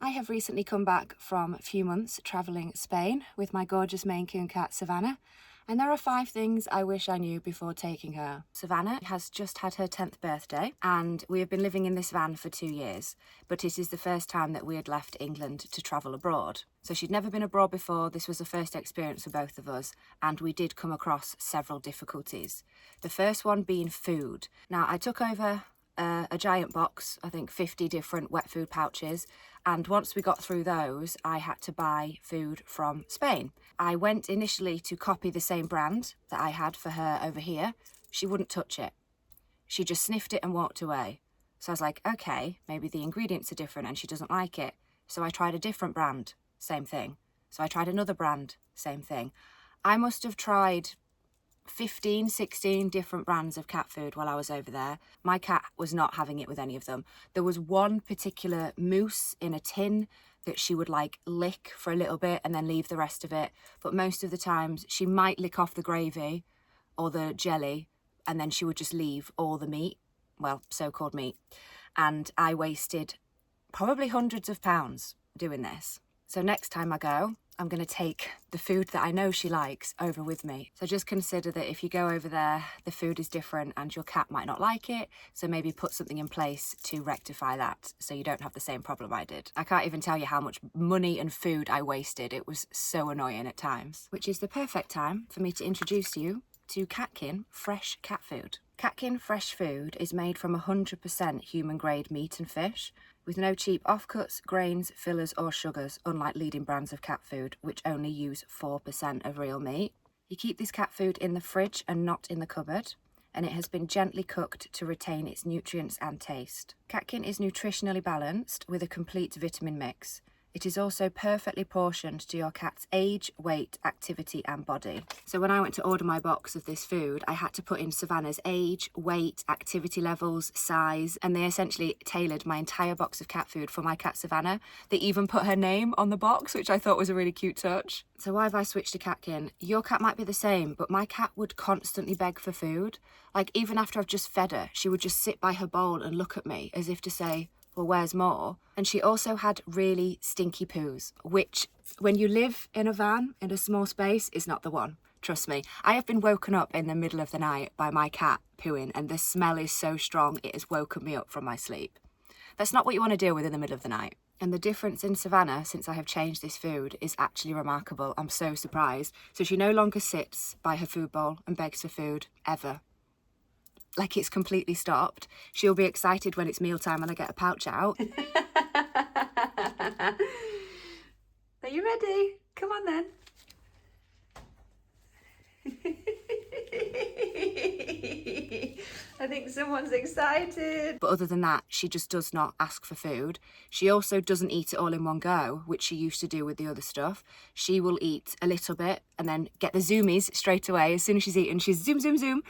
I have recently come back from a few months travelling Spain with my gorgeous mainecooncat Savannah, and there are 5 things I wish I knew before taking her. Savannah has just had her 10th birthday, and we have been living in this van for 2 years, but it is the first time that we had left England to travel abroad. So she'd never been abroad before, this was the first experience for both of us, and we did come across several difficulties. The first one being food. Now, I took over a giant box, I think 50 different wet food pouches, and once we got through those I had to buy food from Spain. I went initially to copy the same brand that I had for her over here. She wouldn't touch it. She just sniffed it and walked away. So I was like, okay, maybe the ingredients are different and she doesn't like it. So I tried a different brand, same thing. So I tried another brand, same thing. I must have tried 15, 16 different brands of cat food while I was over there. My cat was not having it with any of them. There was one particular mousse in a tin that she would like lick for a little bit and then leave the rest of it. But most of the times she might lick off the gravy or the jelly and then she would just leave all the meat, well, so-called meat. And I wasted probably hundreds of pounds doing this. So next time I go, I'm going to take the food that I know she likes over with me. So just consider that if you go over there, the food is different and your cat might not like it. So maybe put something in place to rectify that so you don't have the same problem I did. I can't even tell you how much money and food I wasted. It was so annoying at times. Which is the perfect time for me to introduce you to Katkin Fresh Cat Food. Katkin Fresh Food is made from 100% human grade meat and fish, with no cheap offcuts, grains, fillers or sugars, unlike leading brands of cat food, which only use 4% of real meat. You keep this cat food in the fridge and not in the cupboard, and it has been gently cooked to retain its nutrients and taste. Katkin is nutritionally balanced with a complete vitamin mix. It is also perfectly portioned to your cat's age, weight, activity and body. So when I went to order my box of this food, I had to put in Savannah's age, weight, activity levels, size, and they essentially tailored my entire box of cat food for my cat Savannah. They even put her name on the box, which I thought was a really cute touch. So why have I switched to Katkin? Your cat might be the same, but my cat would constantly beg for food. Like even after I've just fed her, she would just sit by her bowl and look at me as if to say, well, where's more? And she also had really stinky poos, which when you live in a van in a small space is not the one. Trust me. I have been woken up in the middle of the night by my cat pooing, and the smell is so strong it has woken me up from my sleep. That's not what you want to deal with in the middle of the night. And the difference in Savannah since I have changed this food is actually remarkable. I'm so surprised. So she no longer sits by her food bowl and begs for food, ever. Like it's completely stopped. She'll be excited when it's mealtime and I get a pouch out. Are you ready? Come on then. I think someone's excited. But other than that, she just does not ask for food. She also doesn't eat it all in one go, which she used to do with the other stuff. She will eat a little bit and then get the zoomies straight away. As soon as she's eaten, she's zoom, zoom, zoom.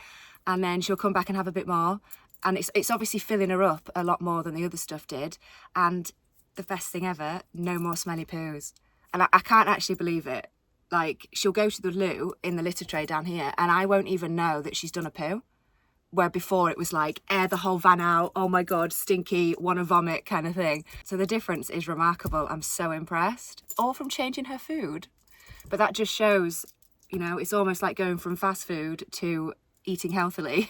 And then she'll come back and have a bit more. And it's obviously filling her up a lot more than the other stuff did. And the best thing ever, no more smelly poos. And I can't actually believe it. Like, she'll go to the loo in the litter tray down here and I won't even know that she's done a poo. Where before it was like, air the whole van out, oh my God, stinky, wanna vomit kind of thing. So the difference is remarkable. I'm so impressed. All from changing her food. But that just shows, you know, it's almost like going from fast food to eating healthily,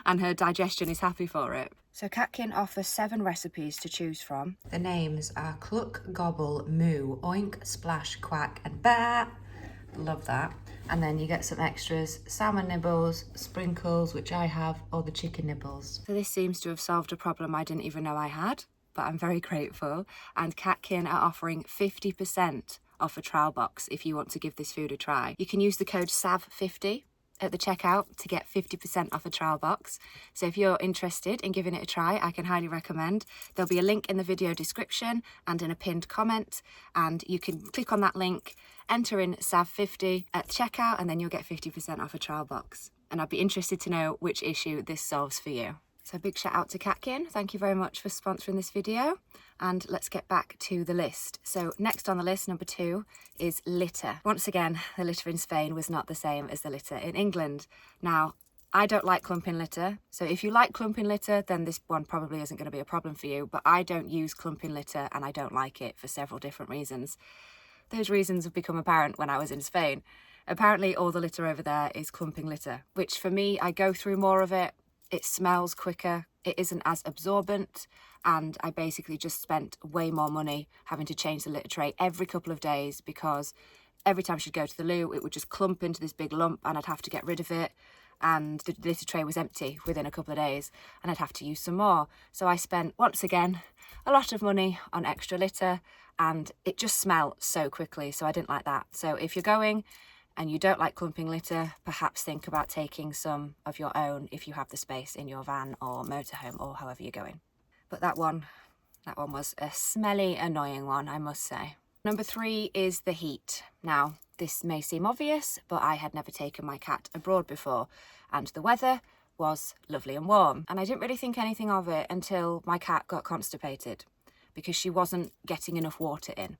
and her digestion is happy for it. So Katkin offers 7 recipes to choose from. The names are cluck, gobble, moo, oink, splash, quack and bah. Love that. And then you get some extras, salmon nibbles, sprinkles, which I have, or the chicken nibbles. So this seems to have solved a problem I didn't even know I had, but I'm very grateful. And Katkin are offering 50% off a trial box if you want to give this food a try. You can use the code SAV50 at the checkout to get 50% off a trial box. So if you're interested in giving it a try, I can highly recommend. There'll be a link in the video description and in a pinned comment, and you can click on that link, enter in SAV50 at checkout, and then you'll get 50% off a trial box. And I'd be interested to know which issue this solves for you. So big shout out to Katkin. Thank you very much for sponsoring this video. And let's get back to the list. So next on the list, number 2, is litter. Once again, the litter in Spain was not the same as the litter in England. Now, I don't like clumping litter, so if you like clumping litter, then this one probably isn't going to be a problem for you, but I don't use clumping litter and I don't like it for several different reasons. Those reasons have become apparent when I was in Spain. Apparently all the litter over there is clumping litter, which for me, I go through more of it, it smells quicker, it isn't as absorbent, and I basically just spent way more money having to change the litter tray every couple of days because every time she'd go to the loo, it would just clump into this big lump and I'd have to get rid of it. And the litter tray was empty within a couple of days and I'd have to use some more. So I spent, once again, a lot of money on extra litter and it just smelled so quickly, so I didn't like that. So if you're going and you don't like clumping litter, perhaps think about taking some of your own if you have the space in your van or motorhome or however you're going. But that one was a smelly, annoying one, I must say. Number 3 is the heat. Now, this may seem obvious, but I had never taken my cat abroad before, and the weather was lovely and warm. And I didn't really think anything of it until my cat got constipated because she wasn't getting enough water in.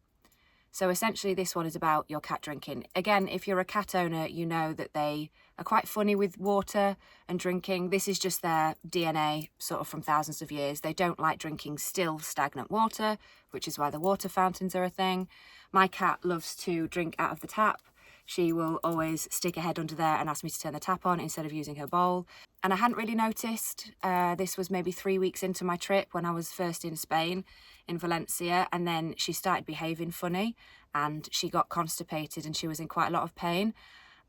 So essentially this one is about your cat drinking. Again, if you're a cat owner, you know that they are quite funny with water and drinking. This is just their DNA, sort of from thousands of years. They don't like drinking still stagnant water, which is why the water fountains are a thing. My cat loves to drink out of the tap. She will always stick her head under there and ask me to turn the tap on instead of using her bowl. And I hadn't really noticed. This was maybe 3 weeks into my trip when I was first in Spain, in Valencia, and then she started behaving funny and she got constipated and she was in quite a lot of pain.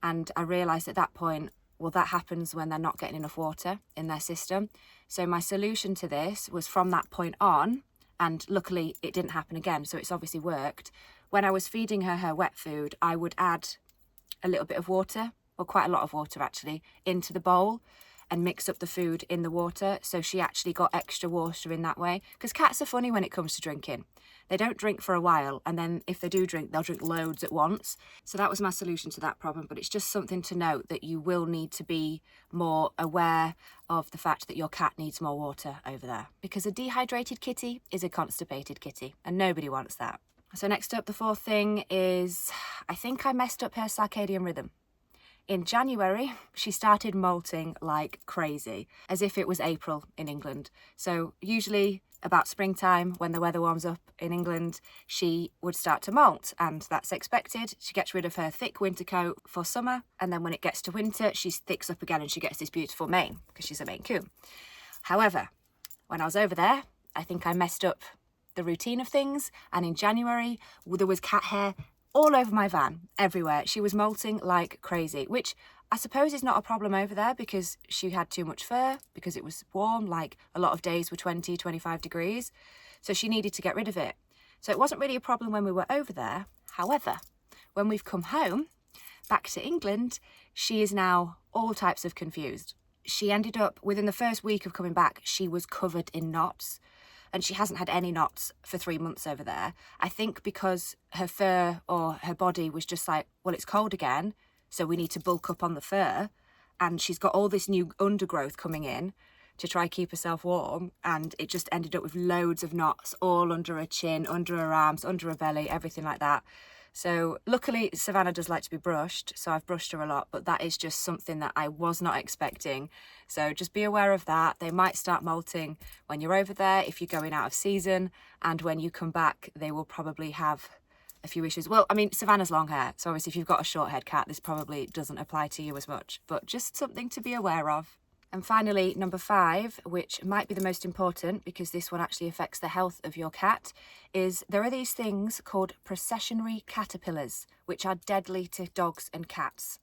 And I realised at that point, well, that happens when they're not getting enough water in their system. So my solution to this was from that point on, and luckily it didn't happen again, so it's obviously worked. When I was feeding her wet food, I would add a little bit of water, or quite a lot of water actually, into the bowl and mix up the food in the water, so she actually got extra water in that way. Because cats are funny when it comes to drinking. They don't drink for a while, and then if they do drink, they'll drink loads at once. So that was my solution to that problem, but it's just something to note that you will need to be more aware of the fact that your cat needs more water over there. Because a dehydrated kitty is a constipated kitty, and nobody wants that. So next up, the 4th thing is, I think I messed up her circadian rhythm. In January, she started molting like crazy, as if it was April in England. So usually about springtime, when the weather warms up in England, she would start to molt, and that's expected. She gets rid of her thick winter coat for summer, and then when it gets to winter, she thicks up again and she gets this beautiful mane, because she's a Maine Coon. However, when I was over there, I think I messed up the routine of things, and in January, there was cat hair all over my van, everywhere. She was molting like crazy, which I suppose is not a problem over there because she had too much fur, because it was warm, like a lot of days were 20, 25 degrees. So she needed to get rid of it. So it wasn't really a problem when we were over there. However, when we've come home, back to England, she is now all types of confused. She ended up, within the first week of coming back, she was covered in knots. And she hasn't had any knots for 3 months over there. I think because her fur or her body was just like, well, it's cold again, so we need to bulk up on the fur. And she's got all this new undergrowth coming in to try keep herself warm. And it just ended up with loads of knots all under her chin, under her arms, under her belly, everything like that. So luckily, Savannah does like to be brushed, so I've brushed her a lot, but that is just something that I was not expecting. So just be aware of that. They might start molting when you're over there, if you're going out of season, and when you come back, they will probably have a few issues. Well, I mean, Savannah's long hair, so obviously if you've got a short haired cat, this probably doesn't apply to you as much, but just something to be aware of. And finally, number 5, which might be the most important because this one actually affects the health of your cat, is there are these things called processionary caterpillars, which are deadly to dogs and cats.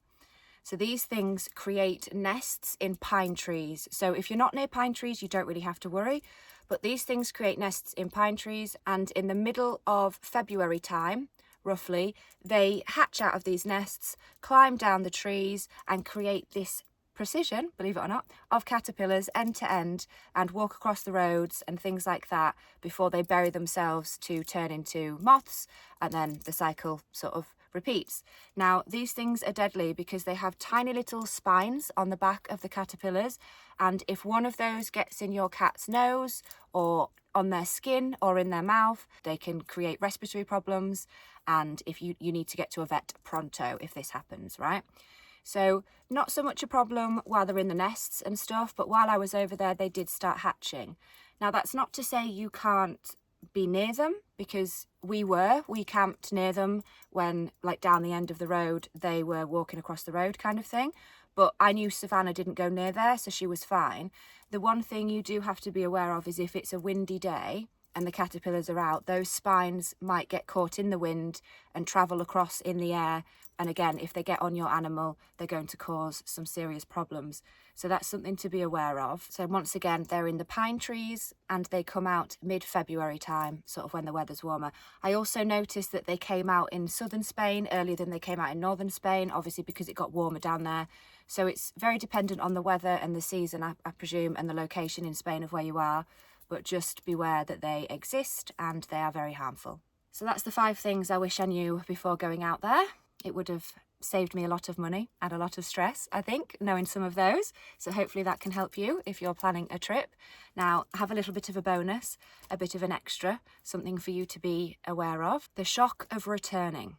So these things create nests in pine trees. So if you're not near pine trees, you don't really have to worry. But these things create nests in pine trees, and in the middle of February time, roughly, they hatch out of these nests, climb down the trees and create this precision, believe it or not, of caterpillars end to end and walk across the roads and things like that before they bury themselves to turn into moths, and then the cycle sort of repeats. Now, these things are deadly because they have tiny little spines on the back of the caterpillars, and if one of those gets in your cat's nose or on their skin or in their mouth, they can create respiratory problems, and if you need to get to a vet pronto if this happens, right? So not so much a problem while they're in the nests and stuff, but while I was over there, they did start hatching. Now, that's not to say you can't be near them, because we camped near them when, like, down the end of the road, they were walking across the road kind of thing. But I knew Savannah didn't go near there, so she was fine. The one thing you do have to be aware of is if it's a windy day and the caterpillars are out, those spines might get caught in the wind and travel across in the air. And again, if they get on your animal, they're going to cause some serious problems. So that's something to be aware of. So once again, they're in the pine trees and they come out mid-February time, sort of when the weather's warmer. I also noticed that they came out in southern Spain earlier than they came out in northern Spain, obviously because it got warmer down there. So it's very dependent on the weather and the season, I presume, and the location in Spain of where you are. But just beware that they exist and they are very harmful. So that's the 5 things I wish I knew before going out there. It would have saved me a lot of money and a lot of stress, I think, knowing some of those. So hopefully that can help you if you're planning a trip. Now, I have a little bit of a bonus, a bit of an extra, something for you to be aware of. The shock of returning.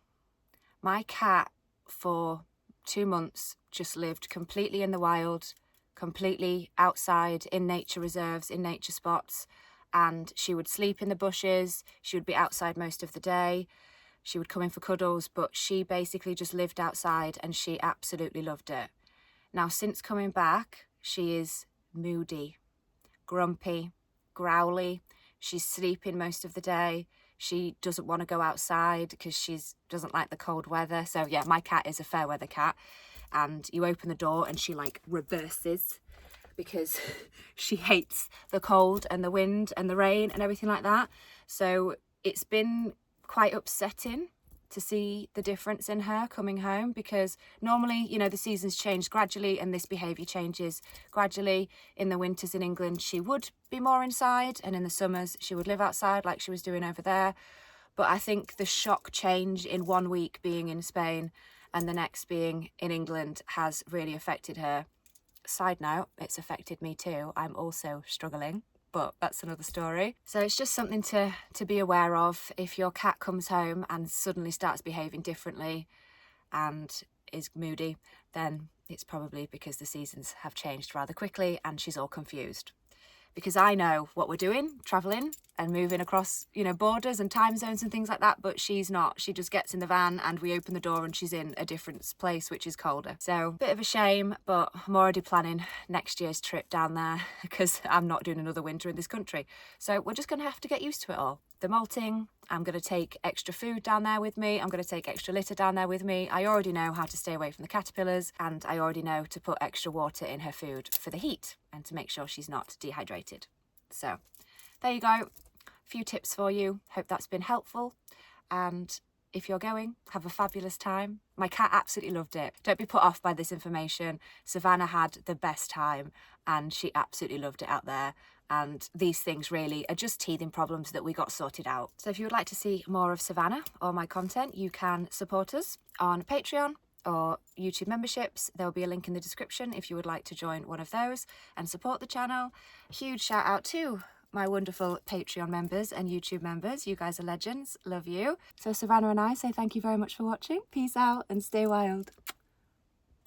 My cat, for 2 months, just lived completely in the wild, completely outside in nature reserves, in nature spots, and she would sleep in the bushes. She would be outside most of the day. She would come in for cuddles, but she basically just lived outside and she absolutely loved it. Now, since coming back, she is moody, grumpy, growly. She's sleeping most of the day. She doesn't want to go outside because she doesn't like the cold weather. So yeah, my cat is a fair weather cat. And you open the door and she like reverses because she hates the cold and the wind and the rain and everything like that. So it's been quite upsetting to see the difference in her coming home, because normally, you know, the seasons change gradually and this behaviour changes gradually. In the winters in England, she would be more inside, and in the summers, she would live outside like she was doing over there. But I think the shock change in 1 week being in Spain and the next being in England has really affected her. Side note, it's affected me too. I'm also struggling, but that's another story. So it's just something to be aware of. If your cat comes home and suddenly starts behaving differently and is moody, then it's probably because the seasons have changed rather quickly and she's all confused. Because I know what we're doing, travelling and moving across, you know, borders and time zones and things like that, but she's not. She just gets in the van and we open the door and she's in a different place, which is colder. So, bit of a shame, but I'm already planning next year's trip down there because I'm not doing another winter in this country. So we're just going to have to get used to it all. The molting, I'm going to take extra food down there with me. I'm going to take extra litter down there with me. I already know how to stay away from the caterpillars, and I already know to put extra water in her food for the heat and to make sure she's not dehydrated. So there you go. A few tips for you. Hope that's been helpful. And if you're going, have a fabulous time. My cat absolutely loved it. Don't be put off by this information. Savannah had the best time and she absolutely loved it out there. And these things really are just teething problems that we got sorted out. So if you would like to see more of Savannah or my content, you can support us on Patreon or YouTube memberships. There will be a link in the description if you would like to join one of those and support the channel. Huge shout out to my wonderful Patreon members and YouTube members. You guys are legends. Love you. So Savannah and I say thank you very much for watching. Peace out and stay wild.